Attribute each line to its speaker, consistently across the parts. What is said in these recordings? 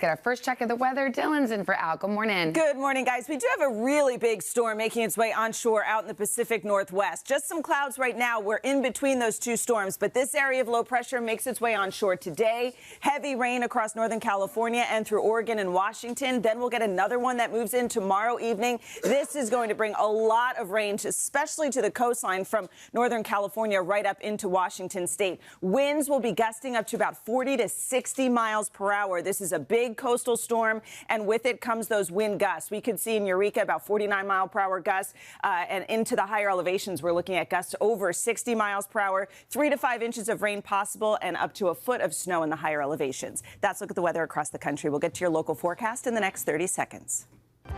Speaker 1: Get our first check of the weather. Dylan's in for Al. Good morning.
Speaker 2: Good morning, guys. We do have a really big storm making its way onshore out in the Pacific Northwest. Just some clouds right now. We're in between those two storms, but this area of low pressure makes its way onshore today. Heavy rain across Northern California and through Oregon and Washington. Then we'll get another one that moves in tomorrow evening. This is going to bring a lot of rain, especially to the coastline from Northern California right up into Washington state. Winds will be gusting up to about 40 to 60 miles per hour. This is a big coastal storm, and with it comes those wind gusts. We could see in Eureka about 49-mile-per-hour gusts, and into the higher elevations, we're looking at gusts over 60 miles per hour, 3 to 5 inches of rain possible, and up to a foot of snow in the higher elevations. That's a look at the weather across the country. We'll get to your local forecast in the next 30 seconds.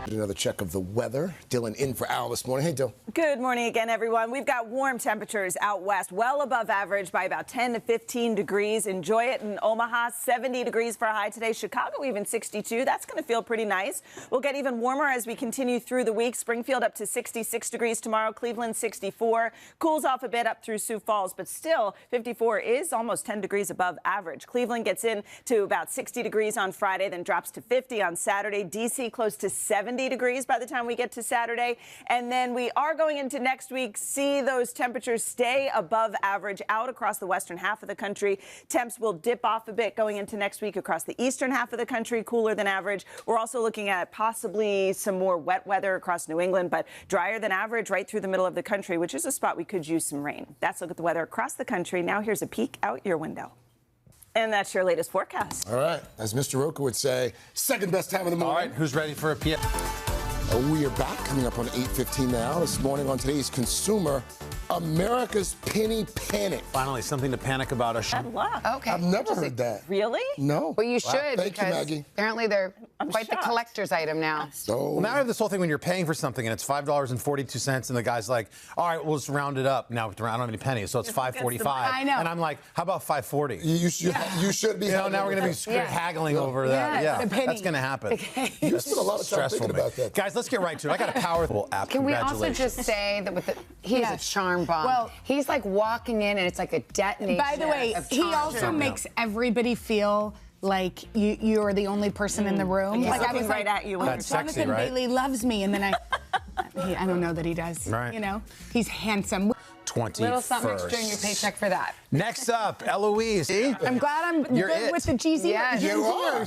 Speaker 3: Another check of the weather. Dylan in for Al this morning. Hey, Dylan.
Speaker 2: Good morning again, everyone. We've got warm temperatures out west, well above average by about 10 to 15 degrees. Enjoy it in Omaha, 70 degrees for a high today. Chicago, even 62. That's going to feel pretty nice. We'll get even warmer as we continue through the week. Springfield up to 66 degrees tomorrow. Cleveland, 64. Cools off a bit up through Sioux Falls, but still 54 is almost 10 degrees above average. Cleveland gets in to about 60 degrees on Friday, then drops to 50 on Saturday. D.C. close to 70 degrees by the time we get to Saturday. And then we are going into next week, see those temperatures stay above average out across the western half of the country. Temps will dip off a bit going into next week across the eastern half of the country, cooler than average. We're also looking at possibly some more wet weather across New England, but drier than average right through the middle of the country, which is a spot we could use some rain. That's a look at the weather across the country. Now here's a peek out your window. And that's your latest forecast.
Speaker 3: All right. As Mr. Roker would say, second best time of the morning.
Speaker 4: All right. Who's ready for a PM?
Speaker 3: We are back, coming up on 8:15 now. This morning on today's Consumer, America's Penny Panic.
Speaker 4: Finally, something to panic about.
Speaker 2: Bad luck.
Speaker 1: Okay.
Speaker 3: I've never heard that.
Speaker 2: Really?
Speaker 3: No.
Speaker 1: Well, you should,
Speaker 3: Thank you,
Speaker 1: because
Speaker 3: Maggie.
Speaker 1: apparently they're quite
Speaker 2: shocked.
Speaker 1: the collector's item now.
Speaker 3: So,
Speaker 4: Well, now I have this whole thing when you're paying for something and it's $5.42, and the guy's like, "All right, we'll just round it up." Now I don't have any pennies, so it's $5.45.
Speaker 1: I know.
Speaker 4: And I'm like, "How about $5.40?"
Speaker 3: you should be.
Speaker 4: You know, now we're going to be haggling over that.
Speaker 1: Yes,
Speaker 4: Yeah,
Speaker 1: a penny.
Speaker 4: that's going to happen.
Speaker 3: You spent a lot of time thinking about that.
Speaker 4: Guys, let's get right to it. I got a powerful app.
Speaker 1: Can we also
Speaker 4: Congratulations.
Speaker 1: just say that he's a charm bomb.
Speaker 5: Well,
Speaker 1: he's like walking in and it's like a detonation.
Speaker 5: By the way,
Speaker 1: of
Speaker 5: he
Speaker 1: charm.
Speaker 5: also makes everybody feel like you're the only person in the room.
Speaker 2: He's
Speaker 5: Like I
Speaker 2: looking
Speaker 5: was
Speaker 2: right
Speaker 5: like,
Speaker 2: at you.
Speaker 5: oh,
Speaker 4: That's sexy,
Speaker 5: Jonathan
Speaker 4: right?
Speaker 5: Bailey loves me, and then I don't know that he does.
Speaker 4: Right.
Speaker 5: You know, he's handsome.
Speaker 4: 21st.
Speaker 1: Little something extra in your paycheck for that.
Speaker 4: Next up, Eloise.
Speaker 5: I'm glad I'm
Speaker 4: You're
Speaker 5: good
Speaker 4: it.
Speaker 5: with the GZ.
Speaker 1: Yes.
Speaker 3: You are.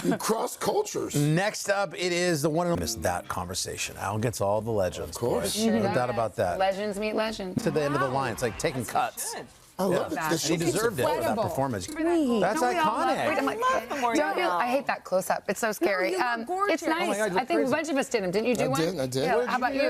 Speaker 3: You cross cultures.
Speaker 4: Next up, it is the one and only that conversation. Al gets all the legends.
Speaker 3: Of course.
Speaker 4: boys. No doubt about that.
Speaker 1: Legends meet legends.
Speaker 4: To the end of the line, it's like taking cuts.
Speaker 3: I love
Speaker 1: Yeah.
Speaker 3: it.
Speaker 4: And he deserved it for that
Speaker 5: incredible.
Speaker 4: performance. That's
Speaker 1: Don't we all love- Wait,
Speaker 4: iconic.
Speaker 1: I'm like, don't you? I hate that close up. It's so scary.
Speaker 2: you look gorgeous.
Speaker 1: It's nice.
Speaker 4: Oh my God, you look
Speaker 1: I think
Speaker 4: crazy.
Speaker 1: a bunch of us did them. Didn't you do one?
Speaker 3: I did.
Speaker 1: Yeah, how about you?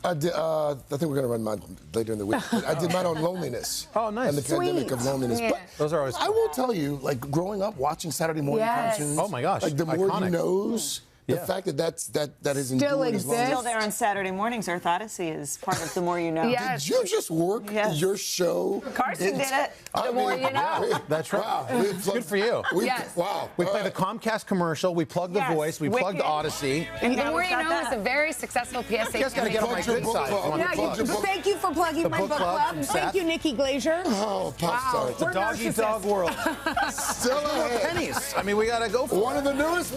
Speaker 3: I did. I think we're going to run mine later in the week. I did mine on loneliness.
Speaker 4: Oh, nice.
Speaker 3: And the pandemic of loneliness.
Speaker 1: Yeah.
Speaker 3: But
Speaker 4: Those are always
Speaker 3: I will tell you, like growing up watching Saturday morning
Speaker 1: Yes.
Speaker 3: cartoons.
Speaker 4: Oh, my gosh.
Speaker 3: Like the more
Speaker 4: Iconic.
Speaker 3: you knows. The
Speaker 4: Yeah.
Speaker 3: fact that is
Speaker 5: Still
Speaker 3: endured as long as-
Speaker 5: exists.
Speaker 2: Still there on Saturday mornings. Earth Odyssey is part of The More You Know.
Speaker 1: Yes.
Speaker 3: Did you just work
Speaker 2: Yes.
Speaker 3: your show?
Speaker 2: Carson did it.
Speaker 1: The more you know.
Speaker 4: That's right.
Speaker 3: Wow.
Speaker 4: Good for you.
Speaker 1: Yes.
Speaker 3: Wow.
Speaker 4: We play the Comcast commercial. We plug the
Speaker 2: Yes.
Speaker 4: voice. We plug the
Speaker 2: Wicked.
Speaker 4: Odyssey.
Speaker 1: And
Speaker 2: now
Speaker 1: the more
Speaker 2: we've
Speaker 1: you
Speaker 2: got
Speaker 1: know
Speaker 2: that.
Speaker 1: is a very successful PSA.
Speaker 4: You guys got to get on my
Speaker 3: Plug your
Speaker 4: good
Speaker 3: book
Speaker 4: side.
Speaker 3: club.
Speaker 4: if you want
Speaker 5: Yeah,
Speaker 4: to
Speaker 3: Plug your book.
Speaker 5: thank you for plugging
Speaker 4: The
Speaker 5: my
Speaker 4: book
Speaker 5: book
Speaker 4: club
Speaker 5: club.
Speaker 4: from
Speaker 5: Thank
Speaker 4: Seth.
Speaker 5: you, Nikki Glazier.
Speaker 3: Oh, Popstart.
Speaker 4: It's a
Speaker 5: We're
Speaker 4: dog-eat-dog
Speaker 5: narcissists.
Speaker 4: world.
Speaker 3: Still ahead.
Speaker 4: Pennies. I mean, we got to go for
Speaker 3: One of the newest.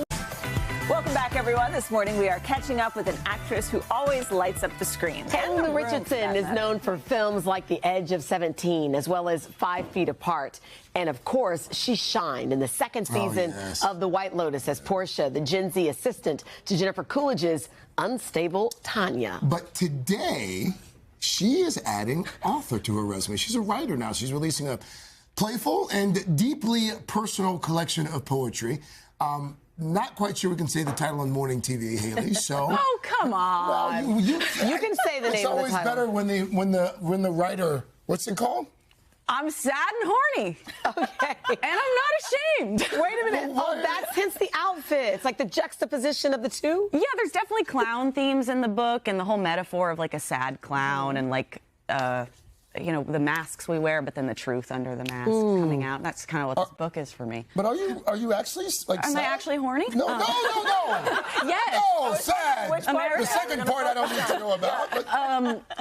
Speaker 2: Welcome back, everyone. This morning we are catching up with an actress who always lights up the screen.
Speaker 6: Haley Lu Richardson is known for films like The Edge of 17, as well as 5 Feet Apart. And of course, she shined in the second season
Speaker 3: yes.
Speaker 6: of The White Lotus as Portia, the Gen Z assistant to Jennifer Coolidge's unstable Tanya.
Speaker 3: But today, she is adding author to her resume. She's a writer now. She's releasing a playful and deeply personal collection of poetry. Not quite sure we can say the title on morning TV, Haley. So,
Speaker 2: Oh, come on.
Speaker 3: well, you
Speaker 6: can say the name of the
Speaker 3: It's always
Speaker 6: title.
Speaker 3: better when the writer. What's it called?
Speaker 2: I'm sad and horny.
Speaker 6: Okay.
Speaker 2: And I'm not ashamed.
Speaker 6: Wait a minute. Oh, that's hence the outfit. It's like the juxtaposition of the two.
Speaker 2: Yeah, there's definitely clown themes in the book and the whole metaphor of like a sad clown and like, you know, the masks we wear, but then the truth under the mask coming out. That's kind of what this book is for me.
Speaker 3: But are you actually like?
Speaker 2: Am I
Speaker 3: sad?
Speaker 2: actually horny?
Speaker 3: No.
Speaker 2: Yes.
Speaker 3: No, sad.
Speaker 2: Which part?
Speaker 3: The second part I don't need to know about. But,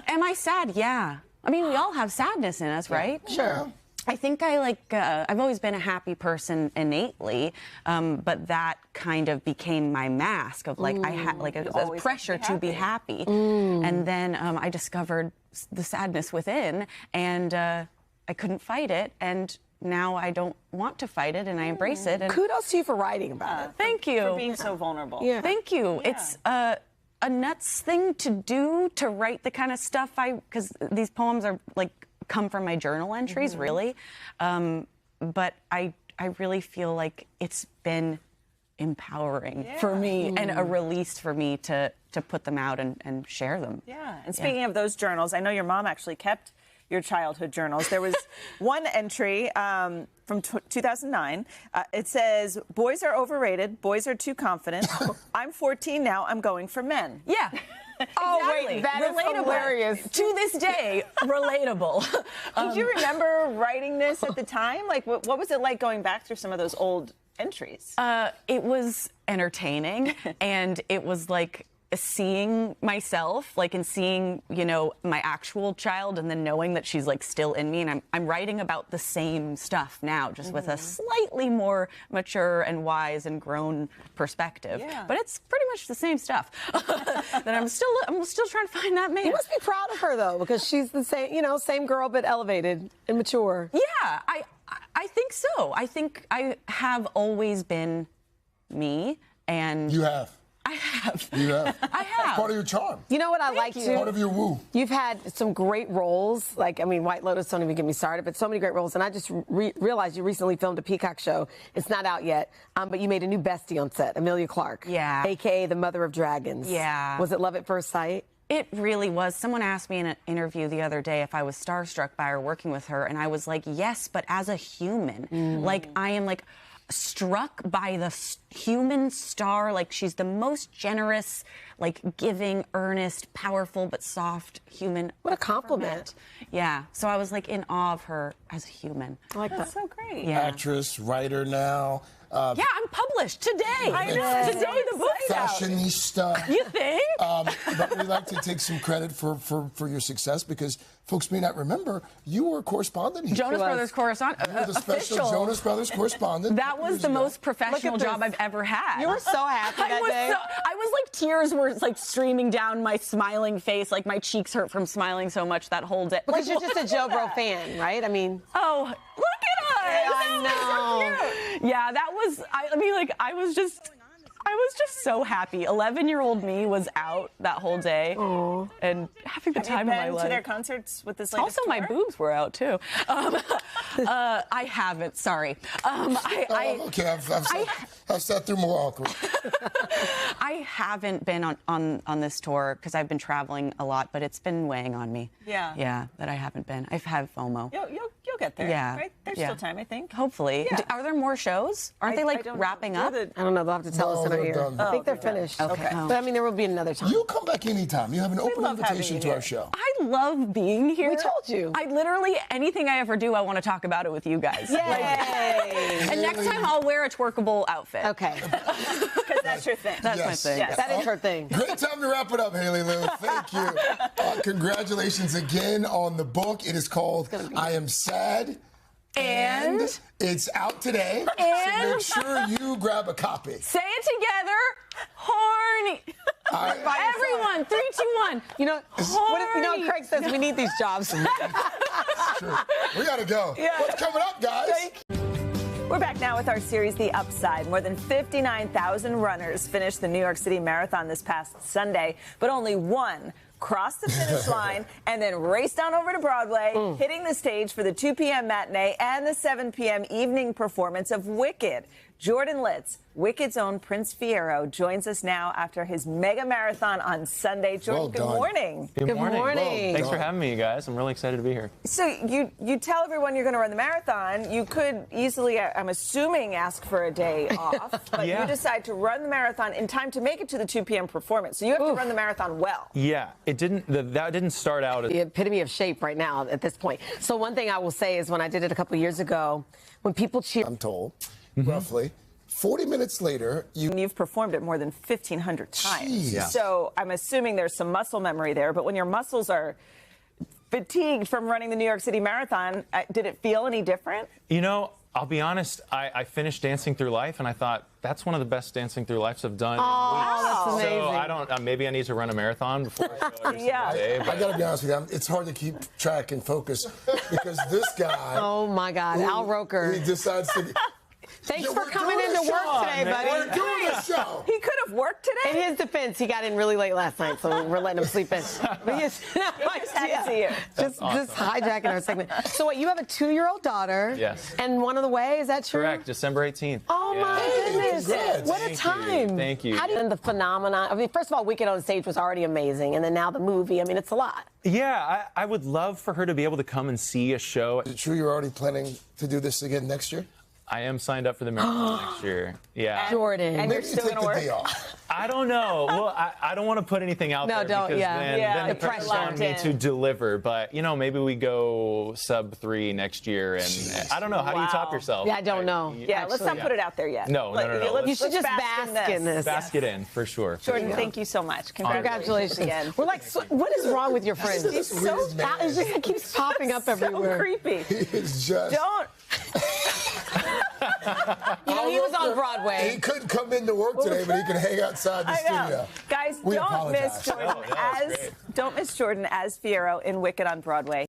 Speaker 2: Am I sad? Yeah. I mean, we all have sadness in us, right?
Speaker 3: Sure.
Speaker 7: I think I've always been a happy person innately, but that kind of became my mask of like, I had like a pressure to be happy. And then I discovered the sadness within, and I couldn't fight it. And now I don't want to fight it, and I embrace it. And
Speaker 6: kudos to you for writing about it.
Speaker 7: Thank you.
Speaker 2: For being so vulnerable.
Speaker 6: Yeah.
Speaker 7: Thank you.
Speaker 2: Yeah.
Speaker 7: It's a nuts thing to do, to write the kind of stuff because these poems are like come from my journal entries, really. But I really feel like it's been empowering for me and a release for me to put them out and share them.
Speaker 2: Yeah. And speaking of those journals, I know your mom actually kept your childhood journals. There was one entry from 2009. It says, boys are overrated, boys are too confident. I'm 14 now, I'm going for men.
Speaker 7: Yeah.
Speaker 6: Oh,
Speaker 7: Exactly.
Speaker 6: wait, that is
Speaker 7: Relatable.
Speaker 6: hilarious.
Speaker 7: To this day, relatable.
Speaker 2: Did you remember writing this at the time? Like, what was it like going back through some of those old entries?
Speaker 7: It was entertaining, and it was like seeing myself, like, and seeing, you know, my actual child, and then knowing that she's like still in me, and I'm writing about the same stuff now, just with a slightly more mature and wise and grown perspective.
Speaker 2: Yeah.
Speaker 7: But it's pretty much the same stuff. That I'm still trying to find that man.
Speaker 6: You must be proud of her though, because she's the same, you know, same girl but elevated and mature.
Speaker 7: Yeah, I think so. I think I have always been me, and
Speaker 3: You have.
Speaker 7: I have.
Speaker 3: You have.
Speaker 7: I have.
Speaker 3: Part of your charm.
Speaker 6: You know what I like too?
Speaker 3: Part of your woo.
Speaker 6: You've had some great roles, like, I mean, White Lotus, don't even get me started, but so many great roles. And I just realized you recently filmed a Peacock show. It's not out yet, but you made a new bestie on set, Amelia Clark.
Speaker 7: Yeah.
Speaker 6: AKA the Mother of Dragons.
Speaker 7: Yeah.
Speaker 6: Was it love at first sight?
Speaker 7: It really was. Someone asked me in an interview the other day if I was starstruck by her working with her, and I was like, yes, but as a human. Like, I am like struck by the human star. Like, she's the most generous, like giving, earnest, powerful, but soft human.
Speaker 6: What a compliment.
Speaker 7: Yeah. So I was like in awe of her as a human.
Speaker 6: I like
Speaker 2: That's
Speaker 6: that.
Speaker 2: so great.
Speaker 7: Yeah.
Speaker 3: Actress, writer now.
Speaker 7: Yeah, I'm published today.
Speaker 2: I know.
Speaker 7: Today the book's out.
Speaker 3: Fashionista.
Speaker 7: You think?
Speaker 3: But we like to take some credit for your success, because folks may not remember, you were a correspondent here.
Speaker 7: Jonas Brothers correspondent.
Speaker 3: You were the special Jonas Brothers correspondent.
Speaker 7: That was the most professional
Speaker 6: Look at
Speaker 7: job
Speaker 6: this.
Speaker 7: I've ever had.
Speaker 6: You were so happy that day.
Speaker 7: I was like, tears were like streaming down my smiling face. Like, my cheeks hurt from smiling so much that whole day.
Speaker 6: Because
Speaker 7: Like,
Speaker 6: you're just a Joe Bro fan, right? I mean.
Speaker 7: oh, look at us!
Speaker 6: I know.
Speaker 7: So cute. Yeah, that was. I mean, like, I was just so happy. 11-year-old me was out that whole day and having the time of my
Speaker 2: Been
Speaker 7: life.
Speaker 2: to their concerts with this latest
Speaker 7: Also, my
Speaker 2: tour?
Speaker 7: boobs were out too. I haven't. Sorry.
Speaker 3: Okay, I've sat through more awkward.
Speaker 7: I haven't been on this tour because I've been traveling a lot, but it's been weighing on me.
Speaker 2: Yeah.
Speaker 7: Yeah, that I haven't been. I've had FOMO.
Speaker 2: You'll get there.
Speaker 7: Yeah.
Speaker 2: Right? There's
Speaker 7: Yeah.
Speaker 2: still time, I think.
Speaker 7: Hopefully.
Speaker 2: Yeah.
Speaker 7: Are there more shows? Aren't they
Speaker 2: I
Speaker 7: like
Speaker 2: don't know.
Speaker 7: wrapping
Speaker 2: You're
Speaker 7: up?
Speaker 6: I don't know. They'll have to tell
Speaker 3: No,
Speaker 6: us in our
Speaker 3: they're
Speaker 6: ear.
Speaker 3: done.
Speaker 6: I think they're
Speaker 2: they're done.
Speaker 6: finished.
Speaker 7: Okay.
Speaker 6: But I mean, there will be another time.
Speaker 3: You come back anytime. You have an open
Speaker 2: love having
Speaker 3: invitation
Speaker 2: you
Speaker 3: to
Speaker 2: here.
Speaker 3: our show.
Speaker 7: I love being here.
Speaker 6: We told you.
Speaker 7: I literally, anything I ever do, I want to talk about it with you guys.
Speaker 6: Yay!
Speaker 7: And next time I'll wear a twerkable outfit.
Speaker 6: Okay.
Speaker 2: Because that's your thing.
Speaker 7: That's my
Speaker 3: Yes.
Speaker 7: thing.
Speaker 2: Yes.
Speaker 6: That is her thing.
Speaker 3: Great time to wrap it up, Haley Lu. Thank you. Congratulations again on the book. It is called I Am Sad.
Speaker 7: And
Speaker 3: it's out today.
Speaker 7: And-
Speaker 3: so make sure you grab a copy.
Speaker 7: Say it together. Horny. Everyone, 3, 2, 1.
Speaker 6: You know,
Speaker 7: Horny.
Speaker 6: Craig says we need these jobs.
Speaker 3: Sure. We gotta go. What's coming up, guys?
Speaker 2: We're back now with our series, The Upside. More than 59,000 runners finished the New York City Marathon this past Sunday, but only one crossed the finish line and then raced on over to Broadway, hitting the stage for the 2 p.m. matinee and the 7 p.m. evening performance of Wicked. Jordan Litz, Wicked's own Prince Fiero, joins us now after his mega marathon on Sunday. Jordan,
Speaker 3: Well
Speaker 2: good
Speaker 3: done.
Speaker 2: morning.
Speaker 8: Good morning.
Speaker 6: morning.
Speaker 8: Thanks for having me, you guys. I'm really excited to be here.
Speaker 2: So you tell everyone you're going to run the marathon. You could easily, I'm assuming, ask for a day off, but
Speaker 8: Yeah.
Speaker 2: you decide to run the marathon in time to make it to the 2 p.m. performance. So you have to run the marathon well.
Speaker 8: Yeah, that didn't start out as
Speaker 6: The epitome of shape right now at this point. So one thing I will say is when I did it a couple of years ago, when people cheer.
Speaker 3: I'm told, roughly. 40 minutes later,
Speaker 2: You've performed it more than 1,500 times.
Speaker 3: Jeez. Yeah.
Speaker 2: So I'm assuming there's some muscle memory there, but when your muscles are fatigued from running the New York City Marathon. Did it feel any different?
Speaker 8: You know, I'll be honest, I finished Dancing Through Life, and I thought, that's one of the best Dancing Through Lives I've done in weeks.
Speaker 6: That's amazing.
Speaker 8: So I don't, maybe I need to run a marathon before I show every
Speaker 2: Yeah.
Speaker 8: single day.
Speaker 3: I got to be honest with you, it's hard to keep track and focus because this guy.
Speaker 6: Oh my God, Al Roker.
Speaker 3: He decides to.
Speaker 6: Thanks
Speaker 3: Yeah,
Speaker 6: for
Speaker 3: we're
Speaker 6: coming
Speaker 3: doing
Speaker 6: into
Speaker 3: a
Speaker 6: work
Speaker 3: show,
Speaker 6: today,
Speaker 3: man.
Speaker 6: buddy.
Speaker 3: We're doing a show.
Speaker 2: He could have worked
Speaker 6: In
Speaker 2: today.
Speaker 6: his defense, he got in really late last night, so we're letting him sleep in. But
Speaker 2: Just had to see you.
Speaker 6: Just hijacking our segment. So what, you have a 2-year-old daughter.
Speaker 8: Yes.
Speaker 6: And one of the way, is that true?
Speaker 8: Correct, December 18th.
Speaker 6: Oh
Speaker 8: Yeah.
Speaker 6: my goodness.
Speaker 3: congrats.
Speaker 6: What a
Speaker 8: Thank you.
Speaker 6: time.
Speaker 8: Thank you.
Speaker 6: How do you and the phenomenon? I mean, first of all, Wicked on Stage was already amazing, and then now the movie. I mean, it's a lot.
Speaker 8: Yeah, I would love for her to be able to come and see a show.
Speaker 3: Is it true you're already planning to do this again next year?
Speaker 8: I am signed up for the marathon next year. Yeah.
Speaker 6: Jordan.
Speaker 2: And you're
Speaker 3: Maybe you
Speaker 2: still
Speaker 3: take
Speaker 2: going to
Speaker 3: the
Speaker 2: work?
Speaker 3: day off.
Speaker 8: I don't know. Well, I don't want to put anything out
Speaker 6: No,
Speaker 8: there
Speaker 6: don't,
Speaker 8: because
Speaker 6: yeah.
Speaker 8: then
Speaker 2: The
Speaker 8: the pressure's
Speaker 2: pressure.
Speaker 8: on me
Speaker 2: Locked
Speaker 8: to
Speaker 2: in.
Speaker 8: deliver. But, you know, maybe we go sub-3 next year. And I don't know. How do you top
Speaker 2: Wow.
Speaker 8: yourself?
Speaker 6: Yeah, I don't know.
Speaker 2: Yeah, let's not
Speaker 8: Yeah.
Speaker 2: put it out there yet.
Speaker 8: No.
Speaker 6: You should just bask in this.
Speaker 8: Basket in, for sure.
Speaker 2: Jordan, thank you so much.
Speaker 6: Congratulations
Speaker 2: again.
Speaker 6: We're like, what is wrong with your friend?
Speaker 3: He's so weird, man.
Speaker 6: It's just, it keeps popping up everywhere.
Speaker 2: So creepy.
Speaker 3: It's just.
Speaker 2: Don't.
Speaker 6: You know, he was on Broadway.
Speaker 3: He couldn't come into work today, but he can hang outside the
Speaker 2: I know.
Speaker 3: studio.
Speaker 2: Guys,
Speaker 3: We
Speaker 2: don't miss
Speaker 3: apologize.
Speaker 2: Jordan
Speaker 8: No, that was
Speaker 2: as
Speaker 8: great.
Speaker 2: don't miss Jordan as Fiyero in Wicked on Broadway.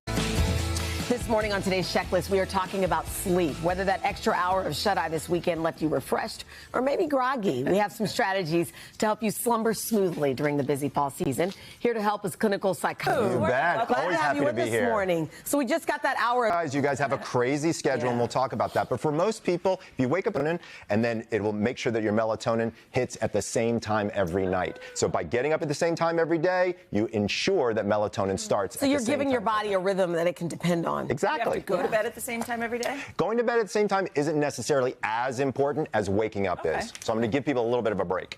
Speaker 6: This morning on today's checklist, we are talking about sleep, whether that extra hour of shut-eye this weekend left you refreshed or maybe groggy. We have some strategies to help you slumber smoothly during the busy fall season. Here to help is clinical psychologist.
Speaker 9: You bet.
Speaker 6: Glad
Speaker 9: Always
Speaker 6: to have
Speaker 9: happy
Speaker 6: you
Speaker 9: to
Speaker 6: with
Speaker 9: be
Speaker 6: us
Speaker 9: here.
Speaker 6: this morning. So we just got that hour.
Speaker 9: Guys, you guys have a crazy schedule, and we'll talk about that. But for most people, if you wake up and then it will make sure that your melatonin hits at the same time every night. So by getting up at the same time every day, you ensure that melatonin starts.
Speaker 6: So
Speaker 9: at
Speaker 6: you're
Speaker 9: the same
Speaker 6: giving your
Speaker 9: time.
Speaker 6: body a rhythm that it can depend on.
Speaker 2: You have to
Speaker 9: Exactly.
Speaker 2: go to bed at the same time every day?
Speaker 9: Going to bed at the same time isn't necessarily as important as waking up is. So I'm going to give people a little bit of a break.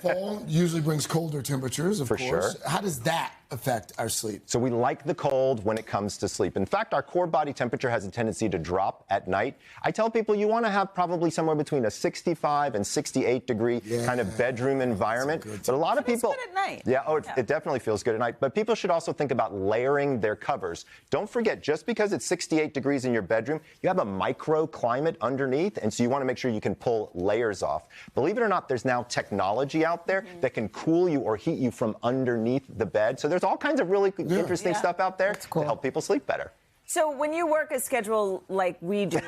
Speaker 3: Fall usually brings colder temperatures, of
Speaker 9: For
Speaker 3: course.
Speaker 9: sure.
Speaker 3: How does that affect our sleep?
Speaker 9: So we like the cold when it comes to sleep. In fact, our core body temperature has a tendency to drop at night. I tell people you want to have probably somewhere between a 65 and 68 degree kind of bedroom environment. But a lot of people.
Speaker 2: good at night.
Speaker 9: Yeah, it definitely feels good at night. But people should also think about layering their covers. Don't forget, just because it's 68 degrees in your bedroom, you have a microclimate underneath, and so you want to make sure you can pull layers off. Believe it or not, there's now technology out there that can cool you or heat you from underneath the bed. So there's all kinds of really interesting stuff out there to help people sleep better.
Speaker 2: So when you work a schedule like we do,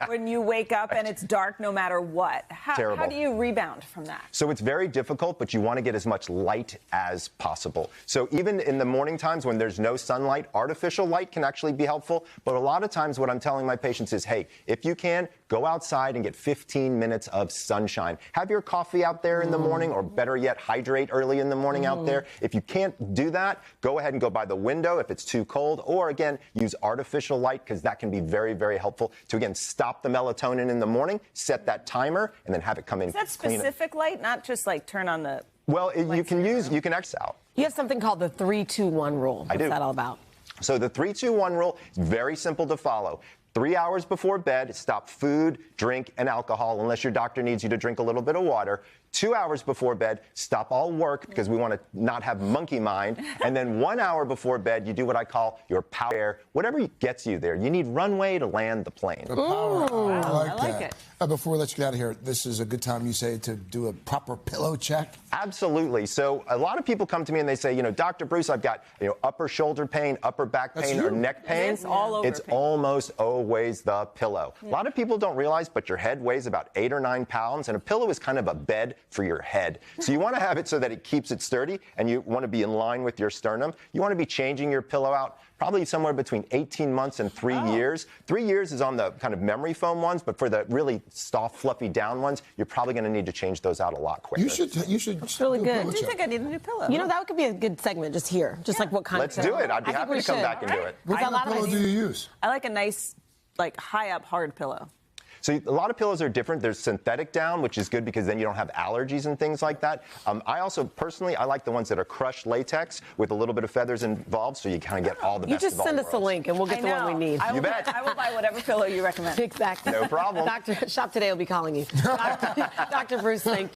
Speaker 2: when you wake up and it's dark no matter what, how do you rebound from that?
Speaker 9: So it's very difficult, but you want to get as much light as possible. So even in the morning times when there's no sunlight, artificial light can actually be helpful. But a lot of times what I'm telling my patients is, hey, if you can, go outside and get 15 minutes of sunshine. Have your coffee out there in the morning, or better yet, hydrate early in the morning out there. If you can't do that, go ahead and go by the window if it's too cold, or again, use artificial light, because that can be very, very helpful to, again, stop the melatonin in the morning, set that timer, and then have it come in.
Speaker 2: Is that specific light, not just like turn on the...
Speaker 9: Well, you can X out.
Speaker 6: You have something called the 3-2-1 rule. What's that all about?
Speaker 9: So the 3-2-1 rule is very simple to follow. 3 hours before bed, stop food, drink, and alcohol, unless your doctor needs you to drink a little bit of water. 2 hours before bed, stop all work, because we want to not have monkey mind. And then 1 hour before bed, you do what I call your power air, whatever gets you there. You need runway to land the plane.
Speaker 3: The power. I
Speaker 2: like
Speaker 3: that.
Speaker 2: it.
Speaker 3: Before we let you get out of here, this is a good time, you say, to do a proper pillow check?
Speaker 9: Absolutely. So a lot of people come to me and they say, Dr. Bruce, I've got, upper shoulder pain, upper back pain, or neck pain.
Speaker 2: It's all over
Speaker 9: It's
Speaker 2: pain.
Speaker 9: almost always the pillow. A lot of people don't realize, but your head weighs about 8 or 9 pounds, and a pillow is kind of a bed for your head. So you want to have it so that it keeps it sturdy, and you want to be in line with your sternum. You want to be changing your pillow out probably somewhere between 18 months and 3 years. 3 years is on the kind of memory foam ones, but for the really soft, fluffy down ones, you're probably going to need to change those out a lot quicker.
Speaker 3: You should.
Speaker 6: That's really
Speaker 3: do a
Speaker 6: good.
Speaker 3: pillow
Speaker 2: I do
Speaker 3: check.
Speaker 2: think I need a new pillow.
Speaker 6: That could be a good segment just here. Just like what kind
Speaker 9: Let's
Speaker 6: of
Speaker 9: do it. I'd be
Speaker 6: I think
Speaker 9: happy
Speaker 6: we
Speaker 9: to come
Speaker 6: should.
Speaker 9: back and do it.
Speaker 6: We've got a lot
Speaker 3: What
Speaker 6: of
Speaker 3: pillow do
Speaker 6: ideas.
Speaker 3: you use?
Speaker 2: I like a nice, like, high-up hard pillow.
Speaker 9: So a lot of pillows are different. There's synthetic down, which is good because then you don't have allergies and things like that. I also, personally, I like the ones that are crushed latex with a little bit of feathers involved, so you kind of get all the
Speaker 6: You
Speaker 9: best
Speaker 6: just
Speaker 9: of all
Speaker 6: send us the
Speaker 9: worlds.
Speaker 6: link and we'll get the one we need.
Speaker 2: I will,
Speaker 9: You bet.
Speaker 2: I will buy whatever pillow you recommend.
Speaker 6: Exactly.
Speaker 9: No problem.
Speaker 6: Dr. Shop Today will be calling you. Dr. Bruce, thank you.